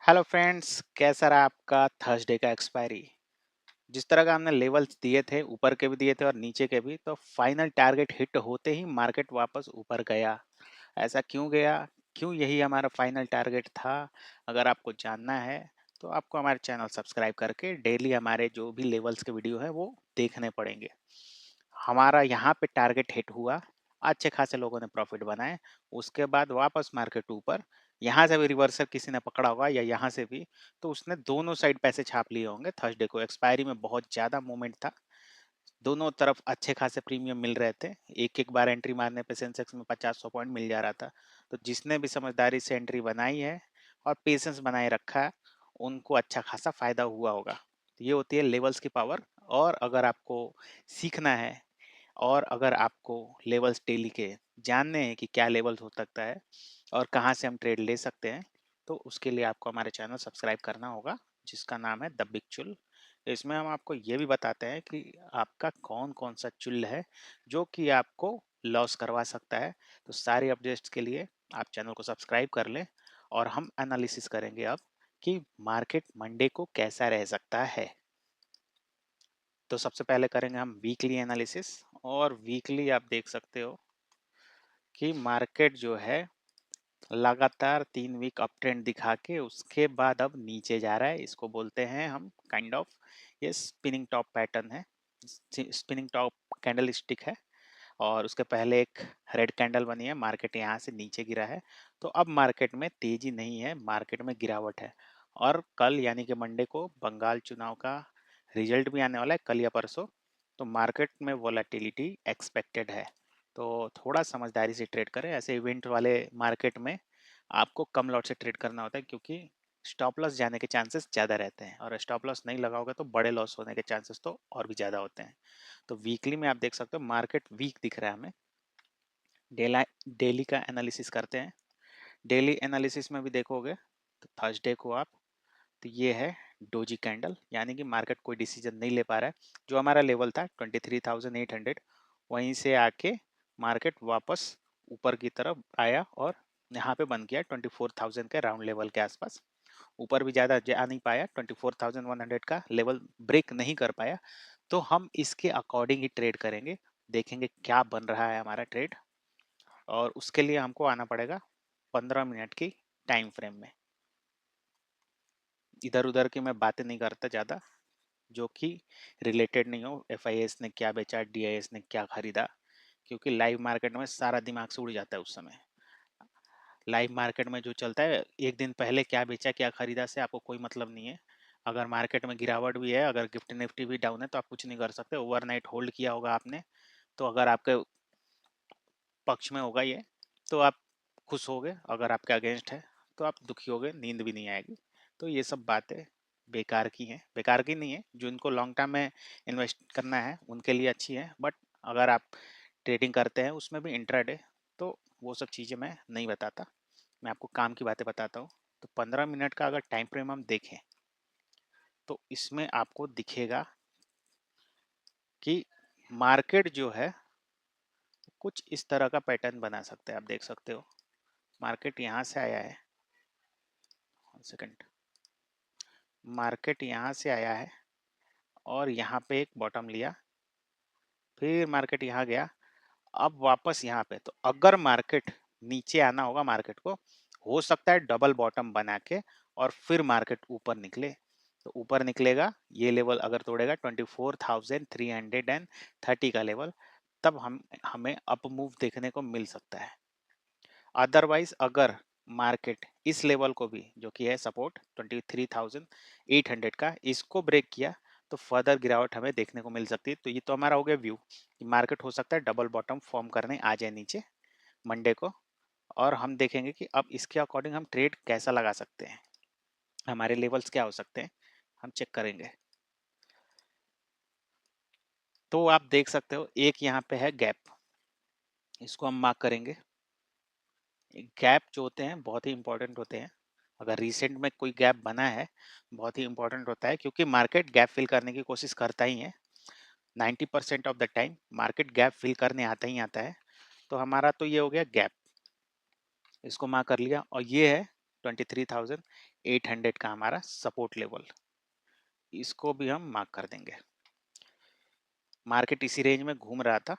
Hello friends, कैसा रहा आपका थर्सडे का एक्सपायरी। जिस तरह का हमने लेवल्स दिए थे, ऊपर के भी दिए थे और नीचे के भी, तो फाइनल टारगेट हिट होते ही मार्केट वापस ऊपर गया। ऐसा क्यों गया? क्यों यही हमारा फाइनल टारगेट था? अगर आपको जानना है तो आपको हमारे चैनल सब्सक्राइब करके डेली हमारे जो भी लेवल्स के वीडियो है वो देखने पड़ेंगे। हमारा यहाँ पे टारगेट हिट हुआ, अच्छे खासे लोगों ने प्रॉफिट बनाए। उसके बाद वापस मार्केट ऊपर, यहाँ से भी रिवर्सल किसी ने पकड़ा होगा या यहाँ से भी, तो उसने दोनों साइड पैसे छाप लिए होंगे। थर्सडे को एक्सपायरी में बहुत ज्यादा मूवमेंट था, दोनों तरफ अच्छे खासे प्रीमियम मिल रहे थे। एक एक बार एंट्री मारने पे सेंसेक्स में 50-100 पॉइंट मिल जा रहा था। तो जिसने भी समझदारी से एंट्री बनाई है और पेशेंस बनाए रखा है, उनको अच्छा खासा फायदा हुआ होगा। तो ये होती है लेवल्स की पावर। और अगर आपको सीखना है और अगर आपको लेवल्स डेली के जानने हैं कि क्या लेवल्स हो सकता है और कहाँ से हम ट्रेड ले सकते हैं, तो उसके लिए आपको हमारे चैनल सब्सक्राइब करना होगा, जिसका नाम है द बिग चुल। इसमें हम आपको ये भी बताते हैं कि आपका कौन कौन सा चुल है जो कि आपको लॉस करवा सकता है। तो सारी अपडेट्स के लिए आप चैनल को सब्सक्राइब कर लें और हम एनालिसिस करेंगे अब कि मार्केट मंडे को कैसा रह सकता है। तो सबसे पहले करेंगे हम वीकली एनालिसिस। और वीकली आप देख सकते हो कि मार्केट जो है लगातार 3 वीक अप ट्रेंड दिखा के उसके बाद अब नीचे जा रहा है। इसको बोलते हैं हम काइंड ऑफ, ये स्पिनिंग टॉप पैटर्न है, स्पिनिंग टॉप कैंडल स्टिक है। और उसके पहले एक रेड कैंडल बनी है, मार्केट यहाँ से नीचे गिरा है। तो अब मार्केट में तेजी नहीं है, मार्केट में गिरावट है। और कल यानी कि मंडे को बंगाल चुनाव का रिजल्ट भी आने वाला है, कल या परसों। तो मार्केट में वोलेटिलिटी एक्सपेक्टेड है। तो थोड़ा समझदारी से ट्रेड करें। ऐसे इवेंट वाले मार्केट में आपको कम लॉट से ट्रेड करना होता है, क्योंकि स्टॉप लॉस जाने के चांसेस ज़्यादा रहते हैं और स्टॉप लॉस नहीं लगाओगे तो बड़े लॉस होने के चांसेस तो और भी ज़्यादा होते हैं। तो वीकली में आप देख सकते हो मार्केट वीक दिख रहा है हमें। डेली का एनालिसिस करते हैं। डेली एनालिसिस में भी देखोगे तो थर्सडे को आप, तो ये है डोजी कैंडल, यानी कि मार्केट कोई डिसीजन नहीं ले पा रहा है। जो हमारा लेवल था 23,800, वहीं से आके मार्केट वापस ऊपर की तरफ आया और यहाँ पे बंद किया 24,000 के राउंड लेवल के आसपास। ऊपर भी ज़्यादा जा नहीं पाया, 24,100 का लेवल ब्रेक नहीं कर पाया। तो हम इसके अकॉर्डिंग ही ट्रेड करेंगे, देखेंगे क्या बन रहा है हमारा ट्रेड। और उसके लिए हमको आना पड़ेगा 15 मिनट की टाइम फ्रेम में। इधर उधर की मैं बातें नहीं करता ज़्यादा, जो कि रिलेटेड नहीं हो। FIS ने क्या बेचा, DIS ने क्या खरीदा, क्योंकि लाइव मार्केट में सारा दिमाग से उड़ जाता है उस समय। लाइव मार्केट में जो चलता है, एक दिन पहले क्या बेचा क्या खरीदा से आपको कोई मतलब नहीं है। अगर मार्केट में गिरावट भी है, अगर गिफ्ट निफ्टी भी डाउन है, तो आप कुछ नहीं कर सकते। ओवरनाइट होल्ड किया होगा आपने, तो अगर आपके पक्ष में होगा ये, तो आप खुश होगे। अगर आपके अगेंस्ट है तो आप दुखी होगे, नींद भी नहीं आएगी। तो ये सब बातें बेकार की हैं, बेकार की नहीं है। जो इनको लॉन्ग टर्म में इन्वेस्ट करना है उनके लिए अच्छी है, बट अगर आप ट्रेडिंग करते हैं उसमें भी इंट्राडे, तो वो सब चीज़ें मैं नहीं बताता। मैं आपको काम की बातें बताता हूँ। तो 15 मिनट का अगर टाइम फ्रेम हम देखें, तो इसमें आपको दिखेगा कि मार्केट जो है कुछ इस तरह का पैटर्न बना सकते हैं। आप देख सकते हो मार्केट यहाँ से आया है, 1 सेकंड, मार्केट यहाँ से आया है और यहाँ पे एक बॉटम लिया, फिर मार्केट यहाँ गया, अब वापस यहाँ पे। तो अगर मार्केट नीचे आना होगा, मार्केट को हो सकता है डबल बॉटम बना के और फिर मार्केट ऊपर निकले। तो ऊपर निकलेगा, ये लेवल अगर तोड़ेगा 24,330 का लेवल, तब हमें अप मूव देखने को मिल सकता है। अदरवाइज अगर मार्केट इस लेवल को भी, जो कि है सपोर्ट 23,800 का, इसको ब्रेक किया, तो फर्दर गिरावट हमें देखने को मिल सकती है। तो ये तो हमारा हो गया व्यू कि मार्केट हो सकता है डबल बॉटम फॉर्म करने आ जाए नीचे मंडे को। और हम देखेंगे कि अब इसके अकॉर्डिंग हम ट्रेड कैसा लगा सकते हैं, हमारे लेवल्स क्या हो सकते हैं, हम चेक करेंगे। तो आप देख सकते हो एक यहाँ पे है गैप, इसको हम मार्क करेंगे। गैप जो होते हैं बहुत ही इंपॉर्टेंट होते हैं। अगर रिसेंट में कोई गैप बना है, बहुत ही इंपॉर्टेंट होता है, क्योंकि मार्केट गैप फिल करने की कोशिश करता ही है। 90% of the time market gap fill करने आता ही आता है। तो हमारा तो ये हो गया गैप, इसको मार्क कर लिया। और ये है 23,800 का हमारा सपोर्ट लेवल, इसको भी हम मार्क कर देंगे। मार्केट इसी रेंज में घूम रहा था,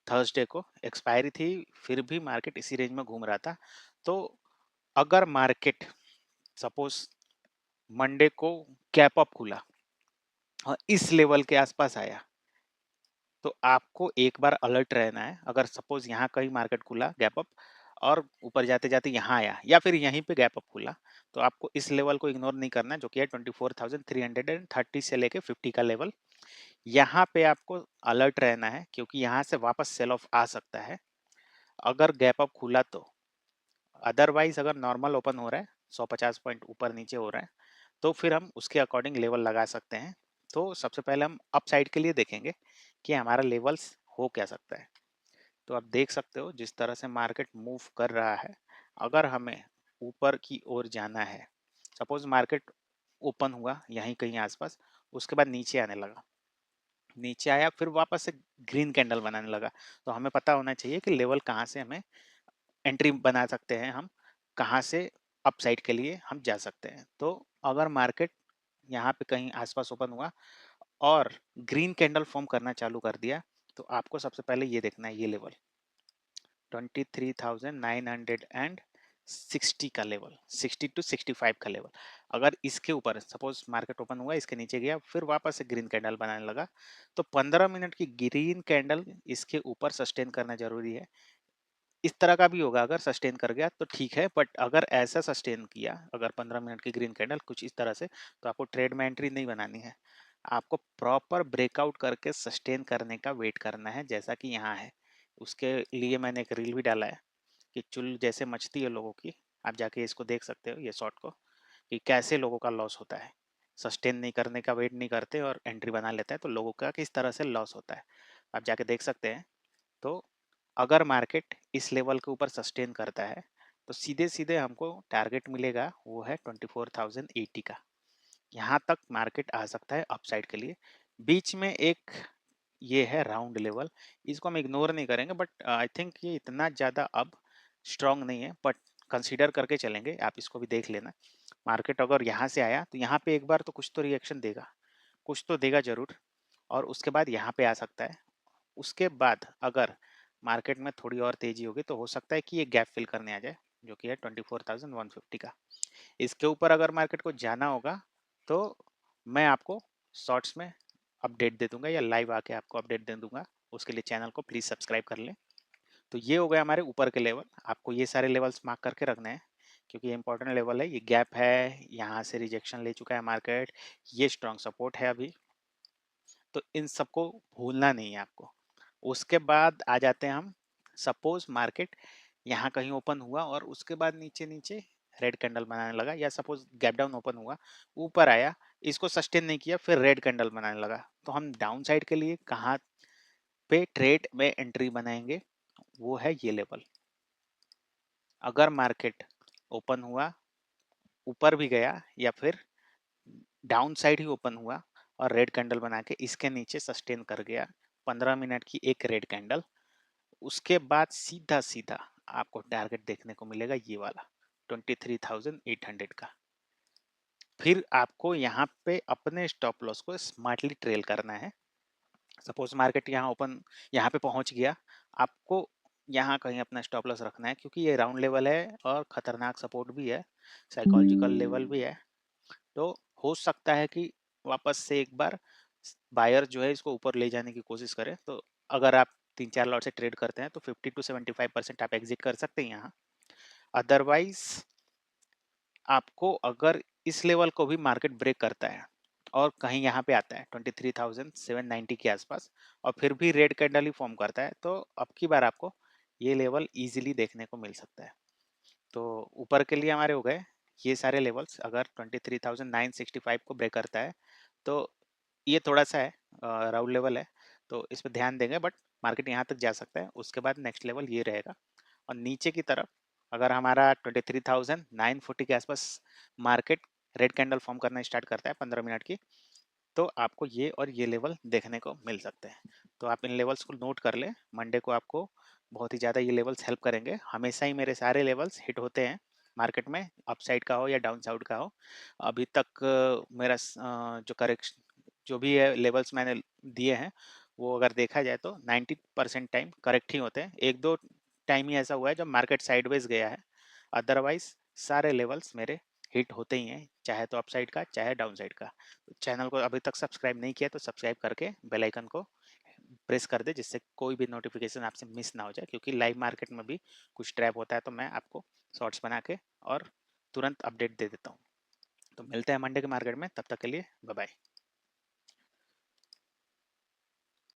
थर्सडे को एक्सपायरी थी, फिर भी मार्केट इसी रेंज में घूम रहा था। तो अगर मार्केट सपोज मंडे को गैप अप खुला और इस लेवल के आसपास आया, तो आपको एक बार अलर्ट रहना है। अगर सपोज यहाँ कहीं मार्केट खुला गैप अप और ऊपर जाते जाते यहाँ आया या फिर यहीं पे गैप अप खुला, तो आपको इस लेवल को इग्नोर नहीं करना है, जो कि है 24,330 से लेके 50 का लेवल। यहाँ पे आपको अलर्ट रहना है, क्योंकि यहाँ से वापस सेल ऑफ आ सकता है अगर गैप अप खुला तो। अदरवाइज अगर नॉर्मल ओपन हो रहा है, 150 पॉइंट ऊपर नीचे हो रहा है, तो फिर हम उसके अकॉर्डिंग लेवल लगा सकते हैं। तो सबसे पहले हम अप साइड के लिए देखेंगे कि हमारा लेवल्स हो क्या सकता है। तो आप देख सकते हो जिस तरह से मार्केट मूव कर रहा है, अगर हमें ऊपर की ओर जाना है, सपोज मार्केट ओपन हुआ यहीं कहीं आसपास, उसके बाद नीचे आने लगा, नीचे आया फिर वापस से ग्रीन कैंडल बनाने लगा, तो हमें पता होना चाहिए कि लेवल कहाँ से हमें एंट्री बना सकते हैं, हम कहाँ से अपसाइड के लिए हम जा सकते हैं। तो अगर मार्केट यहाँ पे कहीं आसपास ओपन हुआ और ग्रीन कैंडल फॉर्म करना चालू कर दिया, तो आपको सबसे पहले ये देखना है, ये लेवल 23,960 का लेवल, 60 टू 65 का लेवल। अगर इसके ऊपर सपोज मार्केट ओपन हुआ, इसके नीचे गया, फिर वापस से ग्रीन कैंडल बनाने लगा, तो 15 मिनट की ग्रीन कैंडल इसके ऊपर सस्टेन करना जरूरी है। इस तरह का भी होगा, अगर सस्टेन कर गया तो ठीक है, बट अगर ऐसा सस्टेन किया, अगर 15 मिनट की ग्रीन कैंडल कुछ इस तरह से, तो आपको ट्रेड में एंट्री नहीं बनानी है। आपको प्रॉपर ब्रेकआउट करके सस्टेन करने का वेट करना है, जैसा कि यहाँ है। उसके लिए मैंने एक रील भी डाला है कि चुल जैसे मचती है लोगों की। आप जाके इसको देख सकते हो, ये शॉर्ट को, कि कैसे लोगों का लॉस होता है, सस्टेन नहीं करने का वेट नहीं करते और एंट्री बना लेते हैं, तो लोगों का किस तरह से लॉस होता है आप जाके देख सकते हैं। तो अगर मार्केट इस लेवल के ऊपर सस्टेन करता है, तो सीधे सीधे हमको टारगेट मिलेगा, वो है 24,080 का। यहाँ तक मार्केट आ सकता है अपसाइड के लिए। बीच में एक ये है राउंड लेवल, इसको हम इग्नोर नहीं करेंगे, बट आई थिंक ये इतना ज़्यादा अब स्ट्रांग नहीं है, बट कंसीडर करके चलेंगे, आप इसको भी देख लेना। मार्केट अगर यहाँ से आया तो यहाँ पे एक बार तो कुछ तो रिएक्शन देगा, कुछ तो देगा जरूर, और उसके बाद यहाँ पे आ सकता है। उसके बाद अगर मार्केट में थोड़ी और तेजी होगी, तो हो सकता है कि ये गैप फिल करने आ जाए, जो कि है 24,150 का। इसके ऊपर अगर मार्केट को जाना होगा, तो मैं आपको शॉर्ट्स में अपडेट दे दूंगा या लाइव आके आपको अपडेट दे दूंगा। उसके लिए चैनल को प्लीज सब्सक्राइब कर लें। तो ये हो गए हमारे ऊपर के लेवल। आपको ये सारे लेवल्स मार्क करके रखने हैं, क्योंकि ये इंपॉर्टेंट लेवल है। ये गैप है, यहाँ से रिजेक्शन ले चुका है मार्केट, ये स्ट्रॉन्ग सपोर्ट है अभी, तो इन सबको भूलना नहीं है आपको। उसके बाद आ जाते हैं हम, सपोज मार्केट यहाँ कहीं ओपन हुआ और उसके बाद नीचे नीचे रेड कैंडल बनाने लगा, या सपोज गैप डाउन ओपन हुआ, ऊपर आया, इसको सस्टेन नहीं किया, फिर रेड कैंडल बनाने लगा, तो हम डाउन साइड के लिए कहाँ पे ट्रेड में एंट्री बनाएंगे, वो है ये लेवल। अगर मार्केट ओपन हुआ, ऊपर भी गया, या फिर डाउन साइड ही ओपन हुआ और रेड कैंडल बना के इसके नीचे सस्टेन कर गया, 15 मिनट की एक रेड कैंडल, उसके बाद सीधा सीधा आपको टारगेट देखने को मिलेगा ये वाला 23,800 का। फिर आपको यहाँ पे अपने स्टॉप लॉस को स्मार्टली ट्रेल करना है। सपोज मार्केट यहाँ ओपन, यहाँ पे पहुंच गया, आपको यहाँ कहीं अपना स्टॉप लॉस रखना है, क्योंकि ये राउंड लेवल है और खतरनाक सपोर्ट भी है, साइकोलॉजिकल लेवल भी है। तो हो सकता है कि वापस से एक बार बायर जो है इसको ऊपर ले जाने की कोशिश करे। तो अगर आप 3-4 लॉट से ट्रेड करते हैं, तो 50 टू 75% आप एग्जिट कर सकते हैं यहाँ। अदरवाइज आपको अगर इस लेवल को भी मार्केट ब्रेक करता है और कहीं यहाँ पे आता है 23,790 के आसपास, और फिर भी रेड कैंडल ही फॉर्म करता है, तो अब की बार आपको ये लेवल इजीली देखने को मिल सकता है। तो ऊपर के लिए हमारे हो गए ये सारे लेवल्स। अगर 23,965 को ब्रेक करता है, तो ये थोड़ा सा है, राउंड लेवल है, तो इस पर ध्यान देंगे, बट मार्केट यहाँ तक जा सकता है। उसके बाद नेक्स्ट लेवल ये रहेगा। और नीचे की तरफ अगर हमारा 23,940 के आसपास मार्केट रेड कैंडल फॉर्म करना स्टार्ट करता है 15 मिनट की, तो आपको ये और ये लेवल देखने को मिल सकते हैं। तो आप इन लेवल्स को नोट कर लें, मंडे को आपको बहुत ही ज़्यादा ये लेवल्स हेल्प करेंगे। हमेशा ही मेरे सारे लेवल्स हिट होते हैं, मार्केट में, अपसाइड का हो या डाउन साइड का हो। अभी तक मेरा जो करेक्शन जो भी है लेवल्स मैंने दिए हैं, वो अगर देखा जाए तो 90% टाइम करेक्ट ही होते हैं। 1-2 टाइम ही ऐसा हुआ है जब मार्केट साइडवेज गया है, अदरवाइज सारे लेवल्स मेरे हिट होते ही हैं, चाहे तो अपसाइड का चाहे डाउन साइड का। चैनल को अभी तक सब्सक्राइब नहीं किया तो सब्सक्राइब करके बेल आइकन को प्रेस कर दे, जिससे कोई भी नोटिफिकेशन आपसे मिस ना हो जाए, क्योंकि लाइव मार्केट में भी कुछ ट्रैप होता है तो मैं आपको शॉर्ट्स बना के और तुरंत अपडेट दे देता हूँ। तो मिलते हैं मंडे के मार्केट में, तब तक के लिए बाय बाय।